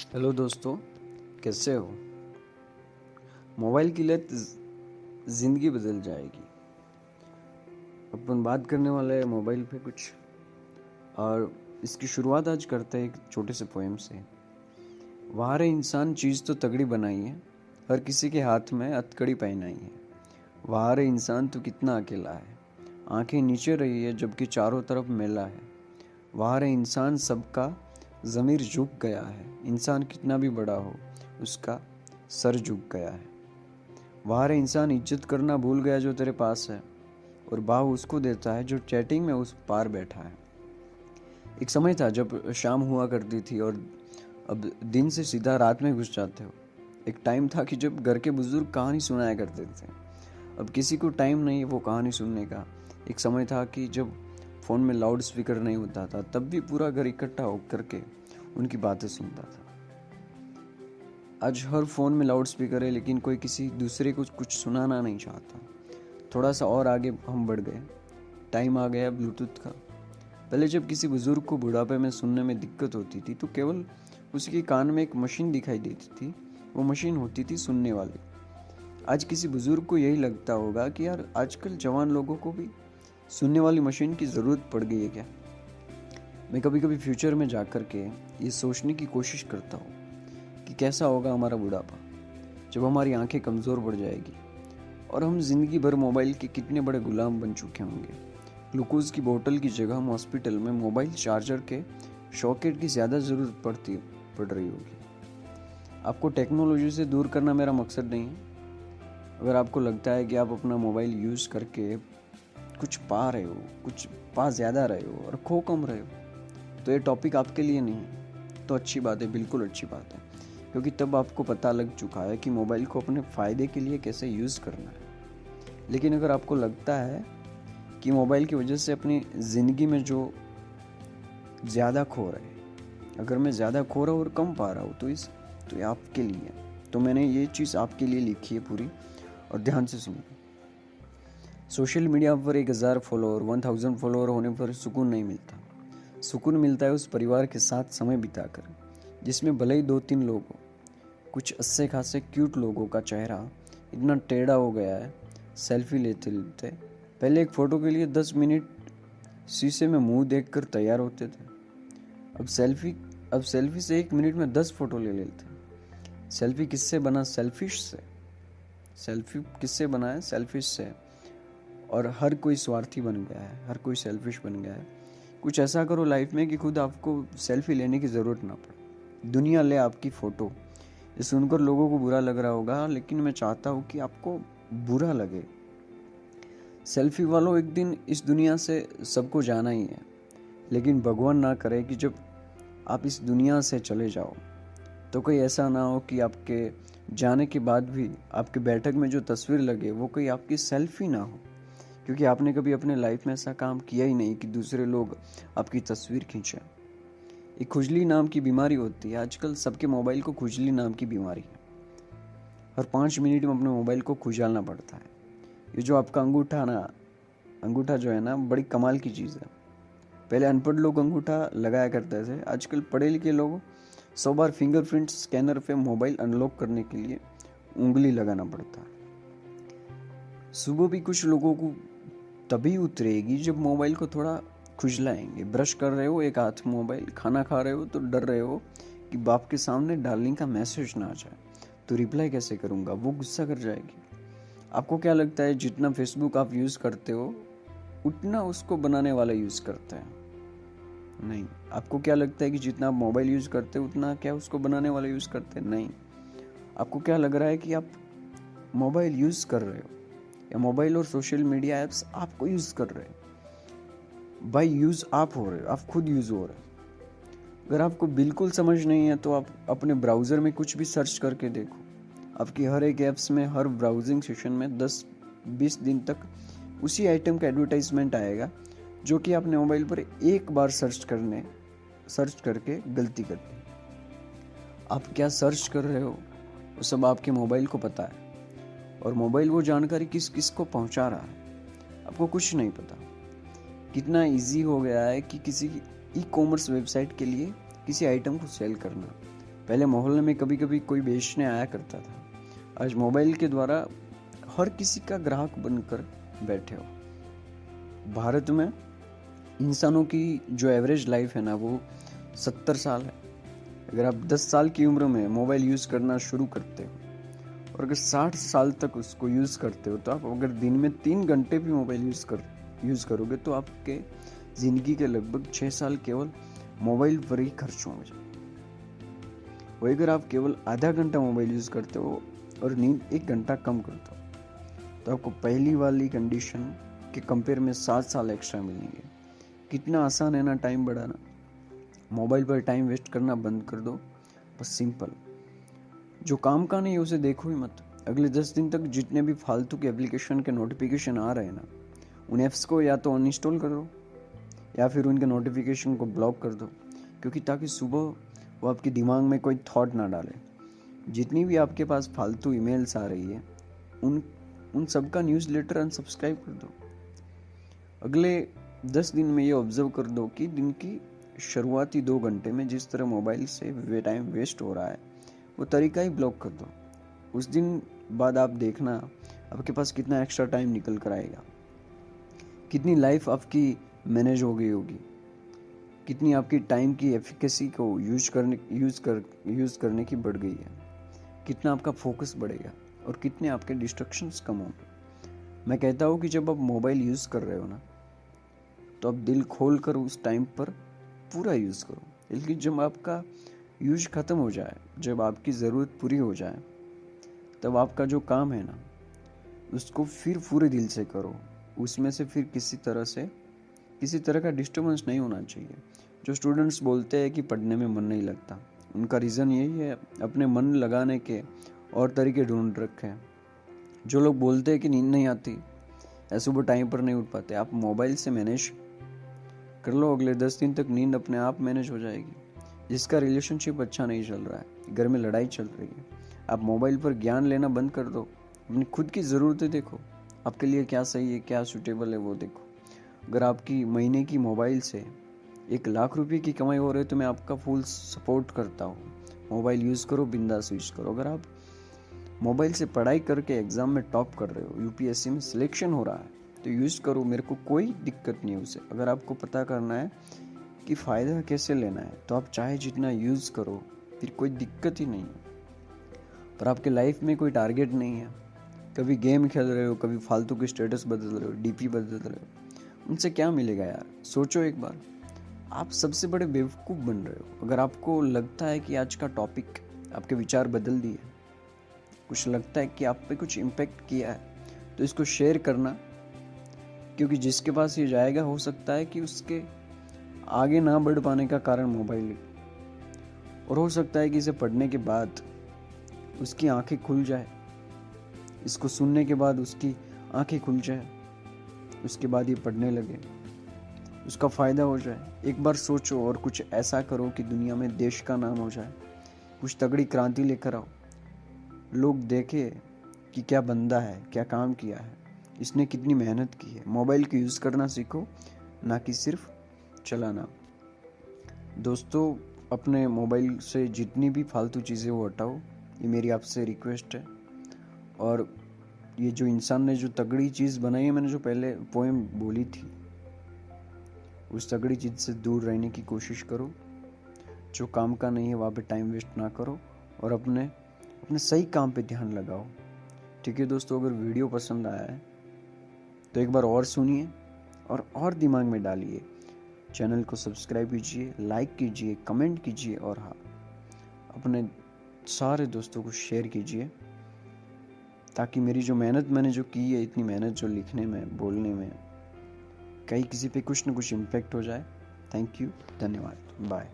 Hello दोस्तों, कैसे हो। मोबाइल की लत ज़िंदगी बदल जाएगी। अपन बात करने वाले हैं मोबाइल पे कुछ, और इसकी शुरुआत आज करते हैं एक छोटे से पोएम से। वाह रे इंसान, चीज़ तो तगड़ी बनाई है, हर किसी के हाथ में हथकड़ी पहनाई है। वाह रे इंसान, तू कितना अकेला है, आंखें नीचे रही है जबकि चारों तरफ मेला है। वाह रे इंसान, सबका ज़मीर झुक गया है, इंसान कितना भी बड़ा हो उसका सर झुक गया है। वाह रे इंसान, इज्जत करना भूल गया जो तेरे पास है, और भाव उसको देता है जो चैटिंग में उस पार बैठा है। एक समय था जब शाम हुआ करती थी और अब दिन से सीधा रात में घुस जाते हो। एक टाइम था कि जब घर के बुजुर्ग कहानी सुनाया करते थे, अब किसी को टाइम नहीं है वो कहानी सुनने का। एक समय था कि जब फ़ोन में लाउड स्पीकर नहीं होता था, तब भी पूरा घर इकट्ठा होकर के उनकी बातें सुनता था। आज हर फ़ोन में लाउड स्पीकर है, लेकिन कोई किसी दूसरे को कुछ सुनाना नहीं चाहता। थोड़ा सा और आगे हम बढ़ गए, टाइम आ गया ब्लूटूथ का। पहले जब किसी बुज़ुर्ग को बुढ़ापे में सुनने में दिक्कत होती थी तो केवल उसके कान में एक मशीन दिखाई देती थी, वो मशीन होती थी सुनने वाली। आज किसी बुज़ुर्ग को यही लगता होगा कि यार आजकल जवान लोगों को भी सुनने वाली मशीन की ज़रूरत पड़ गई है क्या। मैं कभी कभी फ्यूचर में जाकर के ये सोचने की कोशिश करता हूँ कि कैसा होगा हमारा बुढ़ापा, जब हमारी आंखें कमज़ोर पड़ जाएगी और हम जिंदगी भर मोबाइल के कितने बड़े गुलाम बन चुके होंगे। ग्लूकोज की बोतल की जगह हम हॉस्पिटल में मोबाइल चार्जर के सॉकेट की ज़्यादा ज़रूरत पड़ रही होगी। आपको टेक्नोलॉजी से दूर करना मेरा मकसद नहीं है। अगर आपको लगता है कि आप अपना मोबाइल यूज़ करके कुछ पा रहे हो, कुछ पा ज़्यादा रहे हो और खो कम रहे हो, तो ये टॉपिक आपके लिए नहीं है। तो अच्छी बात है, बिल्कुल अच्छी बात है, क्योंकि तब आपको पता लग चुका है कि मोबाइल को अपने फ़ायदे के लिए कैसे यूज़ करना है। लेकिन अगर आपको लगता है कि मोबाइल की वजह से अपनी ज़िंदगी में जो ज़्यादा खो रहे हैं, अगर मैं ज़्यादा खो रहा हूँ और कम पा रहा हूँ, तो ये आपके लिए है। तो मैंने ये चीज़ आपके लिए लिखी है पूरी, और ध्यान से सुनिए। सोशल मीडिया पर 1000 फॉलोअर, 1000 फॉलोअर होने पर सुकून नहीं मिलता। सुकून मिलता है उस परिवार के साथ समय बिताकर, जिसमें भले ही 2-3 लोग हो। कुछ अच्छे खासे क्यूट लोगों का चेहरा इतना टेढ़ा हो गया है, सेल्फी लेते लेते पहले एक फ़ोटो के लिए 10 मिनट शीशे में मुंह देखकर तैयार होते थे, अब सेल्फी से 1 मिनट में 10 फ़ोटो ले लेते हैं। सेल्फी किससे बना? सेल्फिश से। सेल्फी किससे बना है? सेल्फिश से। और हर कोई स्वार्थी बन गया है, हर कोई सेल्फिश बन गया है। कुछ ऐसा करो लाइफ में कि खुद आपको सेल्फी लेने की ज़रूरत ना पड़े, दुनिया ले आपकी फ़ोटो। ये सुनकर लोगों को बुरा लग रहा होगा, लेकिन मैं चाहता हूँ कि आपको बुरा लगे। सेल्फी वालों, एक दिन इस दुनिया से सबको जाना ही है, लेकिन भगवान ना करे कि जब आप इस दुनिया से चले जाओ तो कोई ऐसा ना हो कि आपके जाने के बाद भी आपके बैठक में जो तस्वीर लगे वो कोई आपकी सेल्फी ना हो, क्योंकि आपने कभी अपने लाइफ में ऐसा काम किया ही नहीं कि दूसरे लोग आपकी तस्वीर खींचें। एक खुजली नाम की बीमारी होती है, आजकल सबके मोबाइल को खुजली नाम की बीमारी है। हर 5 मिनट में अपने मोबाइल को खुजालना पड़ता है। ये जो आपका अंगूठा जो है ना, बड़ी कमाल की चीज़ है। पहले अनपढ़ लोग अंगूठा लगाया करते थे, आजकल पढ़े लिखे लोग 100 बार फिंगरप्रिंट स्कैनर पे मोबाइल अनलॉक करने के लिए उंगली लगाना पड़ता है। सुबह भी कुछ लोगों को तभी उतरेगी जब मोबाइल को थोड़ा खुजलाएंगे। ब्रश कर रहे हो, एक हाथ मोबाइल, खाना खा रहे हो तो डर रहे हो कि बाप के सामने डार्लिंग का मैसेज ना आ जाए, तो रिप्लाई कैसे करूँगा, वो गुस्सा कर जाएगी। आपको क्या लगता है जितना फेसबुक आप यूज़ करते हो उतना उसको बनाने वाला यूज़ करता है? नहीं। आपको क्या लगता है कि जितना आप मोबाइल यूज़ करते हो उतना क्या उसको बनाने वाला यूज़ करते हैं? नहीं। आपको क्या लग रहा है कि आप मोबाइल यूज़ कर रहे हो, या मोबाइल और सोशल मीडिया ऐप्स आपको यूज़ कर रहे हैं? भाई यूज़ आप हो रहे हो, आप खुद यूज़ हो रहे हो। अगर आपको बिल्कुल समझ नहीं है तो आप अपने ब्राउज़र में कुछ भी सर्च करके देखो। आपकी हर एक ऐप्स में, हर ब्राउजिंग सेशन में 10-20 दिन तक उसी आइटम का एडवर्टाइजमेंट आएगा जो कि आपने मोबाइल पर एक बार सर्च करके गलती कर दी। आप क्या सर्च कर रहे हो वो सब आपके मोबाइल को पता है, और मोबाइल वो जानकारी किस किस को पहुंचा रहा है आपको कुछ नहीं पता। कितना इजी हो गया है कि किसी ई कॉमर्स वेबसाइट के लिए किसी आइटम को सेल करना। पहले मोहल्ले में कभी कभी कोई बेचने आया करता था, आज मोबाइल के द्वारा हर किसी का ग्राहक बनकर बैठे हो। भारत में इंसानों की जो एवरेज लाइफ है ना वो 70 साल है। अगर आप 10 साल की उम्र में मोबाइल यूज़ करना शुरू करते हो और अगर 60 साल तक उसको यूज़ करते हो, तो आप अगर दिन में 3 घंटे भी मोबाइल यूज़ करोगे तो आपके ज़िंदगी के लगभग 6 साल केवल मोबाइल पर ही खर्च होंगे। वही अगर आप केवल आधा घंटा मोबाइल यूज़ करते हो और नींद 1 घंटा कम करते हो तो आपको पहली वाली कंडीशन के कंपेयर में 7 साल एक्स्ट्रा मिलेंगे। कितना आसान है ना टाइम बढ़ाना। मोबाइल पर टाइम वेस्ट करना बंद कर दो। बस सिंपल, जो काम का नहीं है उसे देखो ही मत। अगले 10 दिन तक जितने भी फालतू के एप्लीकेशन के नोटिफिकेशन आ रहे हैं ना, उन ऐप्स को या तो अनइंस्टॉल कर दो या फिर उनके नोटिफिकेशन को ब्लॉक कर दो, क्योंकि ताकि सुबह वो आपके दिमाग में कोई थॉट ना डाले। जितनी भी आपके पास फालतू ईमेल्स आ रही है उन सब का न्यूज़लेटर अनसब्सक्राइब कर दो। अगले 10 दिन में ये ऑब्जर्व कर दो कि दिन की शुरुआती 2 घंटे में जिस तरह मोबाइल से टाइम वेस्ट हो रहा है वो तरीका ही ब्लॉक कर दो। उस दिन बाद आप देखना आपके पास कितना एक्स्ट्रा टाइम निकल कर आएगा, कितनी लाइफ आपकी मैनेज हो गई होगी, कितनी आपकी टाइम की एफिकेसी को यूज़ करने की बढ़ गई है, कितना आपका फोकस बढ़ेगा और कितने आपके डिस्ट्रैक्शंस कम होंगे। मैं कहता हूँ कि जब आप मोबाइल यूज़ कर रहे हो ना, तो आप दिल खोल कर उस टाइम पर पूरा यूज़ करो। लेकिन जब आपका यूज ख़त्म हो जाए, जब आपकी ज़रूरत पूरी हो जाए, तब आपका जो काम है ना उसको फिर पूरे दिल से करो। उसमें से फिर किसी तरह का डिस्टर्बेंस नहीं होना चाहिए। जो स्टूडेंट्स बोलते हैं कि पढ़ने में मन नहीं लगता, उनका रीज़न यही है, अपने मन लगाने के और तरीके ढूंढ रखे हैं। जो लोग बोलते हैं कि नींद नहीं आती या सुबह टाइम पर नहीं उठ पाते, आप मोबाइल से मैनेज कर लो। अगले 10 दिन तक नींद अपने आप मैनेज हो जाएगी। जिसका रिलेशनशिप अच्छा नहीं चल रहा है, घर में लड़ाई चल रही है, आप मोबाइल पर ज्ञान लेना बंद कर दो। अपनी खुद की ज़रूरतें देखो, आपके लिए क्या सही है, क्या सूटेबल है वो देखो। अगर आपकी महीने की मोबाइल से 1 लाख रुपए की कमाई हो रही है तो मैं आपका फुल सपोर्ट करता हूँ। मोबाइल यूज़ करो, बिंदास यूज़ करो। अगर आप मोबाइल से पढ़ाई करके एग्ज़ाम में टॉप कर रहे हो, यूपीएससी में सिलेक्शन हो रहा है, तो यूज़ करो, मेरे को कोई दिक्कत नहीं है उसे। अगर आपको पता करना है कि फ़ायदा कैसे लेना है तो आप चाहे जितना यूज़ करो, फिर कोई दिक्कत ही नहीं है। पर आपके लाइफ में कोई टारगेट नहीं है, कभी गेम खेल रहे हो, कभी फालतू के स्टेटस बदल रहे हो, डीपी बदल रहे हो, उनसे क्या मिलेगा यार? सोचो एक बार, आप सबसे बड़े बेवकूफ़ बन रहे हो। अगर आपको लगता है कि आज का टॉपिक आपके विचार बदल दिए, कुछ लगता है कि आप पे कुछ इम्पैक्ट किया है, तो इसको शेयर करना, क्योंकि जिसके पास ये जाएगा हो सकता है कि उसके आगे ना बढ़ पाने का कारण मोबाइल, और हो सकता है कि इसे पढ़ने के बाद उसकी आंखें खुल जाए, इसको सुनने के बाद उसकी आंखें खुल जाए, उसके बाद ये पढ़ने लगे, उसका फ़ायदा हो जाए। एक बार सोचो और कुछ ऐसा करो कि दुनिया में देश का नाम हो जाए। कुछ तगड़ी क्रांति लेकर आओ, लोग देखे कि क्या बंदा है, क्या काम किया है, इसने कितनी मेहनत की है। मोबाइल को यूज़ करना सीखो, ना कि सिर्फ चलाना। दोस्तों, अपने मोबाइल से जितनी भी फालतू चीज़ें वो हटाओ, ये मेरी आपसे रिक्वेस्ट है। और ये जो इंसान ने जो तगड़ी चीज़ बनाई है, मैंने जो पहले पोएम बोली थी, उस तगड़ी चीज़ से दूर रहने की कोशिश करो। जो काम का नहीं है वहाँ पे टाइम वेस्ट ना करो और अपने सही काम पे ध्यान लगाओ। ठीक है दोस्तों, अगर वीडियो पसंद आया है तो एक बार और सुनिए और दिमाग में डालिए। चैनल को सब्सक्राइब कीजिए, लाइक कीजिए, कमेंट कीजिए और हाँ, अपने सारे दोस्तों को शेयर कीजिए, ताकि मेरी जो मेहनत मैंने जो की है, इतनी मेहनत जो लिखने में, बोलने में, कहीं किसी पे कुछ न कुछ इम्पैक्ट हो जाए। थैंक यू, धन्यवाद, बाय।